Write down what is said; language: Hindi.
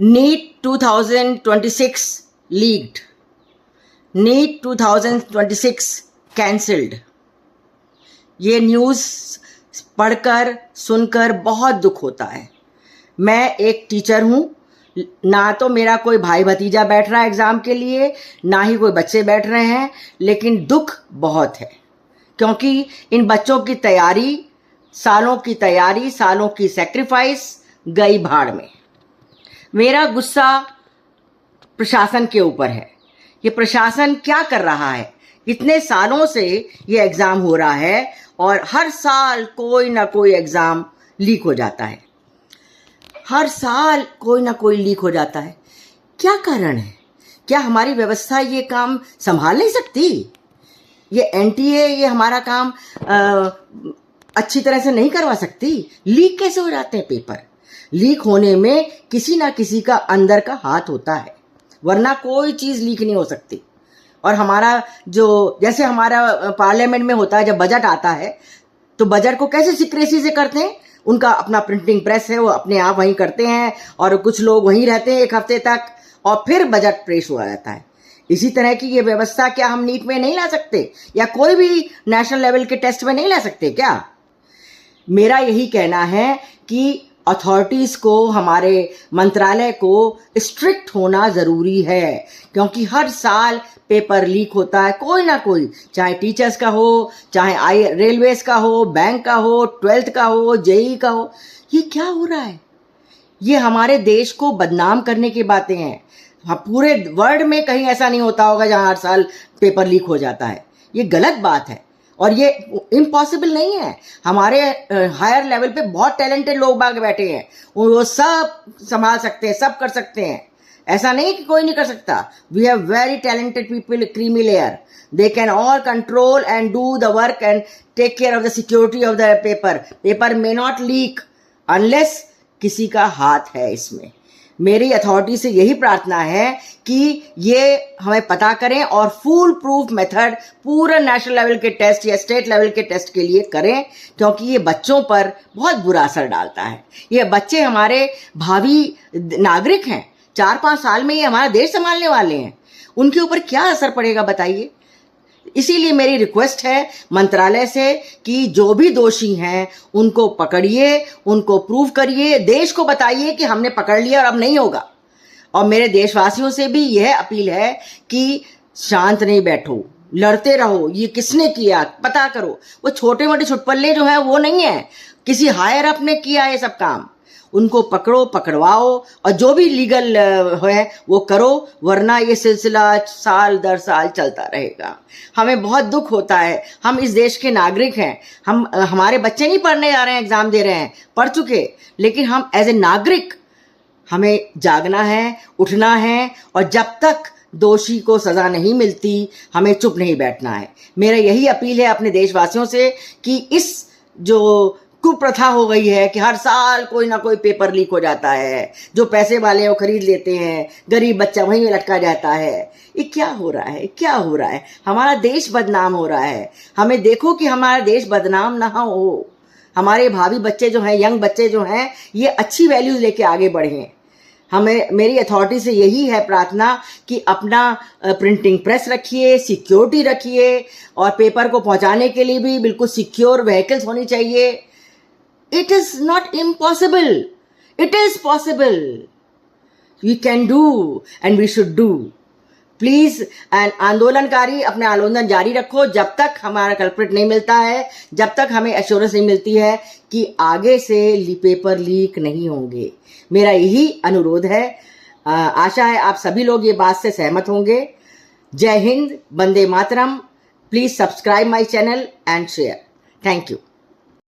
NEET 2026 leaked, NEET 2026 cancelled. ये न्यूज़ पढ़कर सुनकर बहुत दुख होता है। मैं एक टीचर हूँ, ना तो मेरा कोई भाई भतीजा बैठ रहा है एग्ज़ाम के लिए, ना ही कोई बच्चे बैठ रहे हैं, लेकिन दुख बहुत है क्योंकि इन बच्चों की तैयारी, सालों की तैयारी, सालों की सैक्रिफाइस गई भाड़ में। मेरा गुस्सा प्रशासन के ऊपर है। ये प्रशासन क्या कर रहा है? इतने सालों से ये एग्ज़ाम हो रहा है और हर साल कोई ना कोई एग्ज़ाम लीक हो जाता है। हर साल कोई ना कोई लीक हो जाता है। क्या कारण है? क्या हमारी व्यवस्था ये काम संभाल नहीं सकती? ये एनटीए ये हमारा काम अच्छी तरह से नहीं करवा सकती? लीक कैसे हो जाते हैं पेपर? लीक होने में किसी ना किसी का अंदर का हाथ होता है, वरना कोई चीज़ लीक नहीं हो सकती। और हमारा जो जैसे हमारा पार्लियामेंट में होता है, जब बजट आता है तो बजट को कैसे सीक्रेसी से करते हैं? उनका अपना प्रिंटिंग प्रेस है, वो अपने आप वहीं करते हैं और कुछ लोग वहीं रहते हैं एक हफ्ते तक और फिर बजट पेश हुआ जाता है। इसी तरह की ये व्यवस्था क्या हम नीट में नहीं ला सकते या कोई भी नेशनल लेवल के टेस्ट में नहीं ला सकते क्या? मेरा यही कहना है कि अथॉरिटीज़ को, हमारे मंत्रालय को स्ट्रिक्ट होना ज़रूरी है क्योंकि हर साल पेपर लीक होता है कोई ना कोई, चाहे टीचर्स का हो, चाहे रेलवेज का हो, बैंक का हो, 12th का हो, जेई का हो। ये क्या हो रहा है? ये हमारे देश को बदनाम करने की बातें हैं। हाँ, पूरे वर्ल्ड में कहीं ऐसा नहीं होता होगा जहाँ हर साल पेपर लीक हो जाता है। ये गलत बात है और ये इम्पॉसिबल नहीं है। हमारे हायर लेवल पे बहुत टैलेंटेड लोग बाग बैठे हैं, वो सब संभाल सकते हैं, सब कर सकते हैं। ऐसा नहीं कि कोई नहीं कर सकता। We have very talented people, creamy layer, they can all control and do the work and take care of the security of the paper. Paper may not leak unless किसी का हाथ है इसमें। मेरी अथॉरिटी से यही प्रार्थना है कि ये हमें पता करें और फुल प्रूफ मेथड पूरा नेशनल लेवल के टेस्ट या स्टेट लेवल के टेस्ट के लिए करें क्योंकि ये बच्चों पर बहुत बुरा असर डालता है। ये बच्चे हमारे भावी नागरिक हैं। 4-5 साल में ये हमारा देश संभालने वाले हैं। उनके ऊपर क्या असर पड़ेगा बताइए? इसीलिए मेरी रिक्वेस्ट है मंत्रालय से कि जो भी दोषी हैं उनको पकड़िए, उनको प्रूव करिए, देश को बताइए कि हमने पकड़ लिया और अब नहीं होगा। और मेरे देशवासियों से भी यह अपील है कि शांत नहीं बैठो, लड़ते रहो। ये किसने किया पता करो। वो छोटे मोटे छुटपल्ले जो हैं वो नहीं है, किसी हायर अप ने किया ये सब काम। उनको पकड़ो, पकड़वाओ और जो भी लीगल है वो करो, वरना ये सिलसिला साल दर साल चलता रहेगा। हमें बहुत दुख होता है। हम इस देश के नागरिक हैं। हमारे बच्चे नहीं पढ़ने जा रहे हैं, एग्जाम दे रहे हैं, पढ़ चुके, लेकिन हम एज ए नागरिक हमें जागना है, उठना है और जब तक दोषी को सजा नहीं मिलती हमें चुप नहीं बैठना है। मेरा यही अपील है अपने देशवासियों से कि इस जो कुप्रथा हो गई है कि हर साल कोई ना कोई पेपर लीक हो जाता है, जो पैसे वाले हैं वो खरीद लेते हैं, गरीब बच्चा वहीं में लटका जाता है। ये क्या हो रहा है? क्या हो रहा है? हमारा देश बदनाम हो रहा है। हमें देखो कि हमारा देश बदनाम ना हो। हमारे भावी बच्चे जो हैं, यंग बच्चे जो हैं, ये अच्छी वैल्यूज लेके आगे बढ़ें। हमें, मेरी अथॉरिटी से यही है प्रार्थना कि अपना प्रिंटिंग प्रेस रखिए, सिक्योरिटी रखिए और पेपर को पहुंचाने के लिए भी बिल्कुल सिक्योर व्हीकल्स होनी चाहिए। It is not impossible. It is possible. We can do and we should do. Please and आंदोलनकारी अपने आंदोलन जारी रखो जब तक हमारा कल्प्रिट नहीं मिलता है, जब तक हमें एश्योरेंस नहीं मिलती है कि आगे से पेपर लीक नहीं होंगे। मेरा यही अनुरोध है। आशा है आप सभी लोग ये बात से सहमत होंगे। जय Hind, Vande Mataram. Please subscribe my channel and share. Thank you.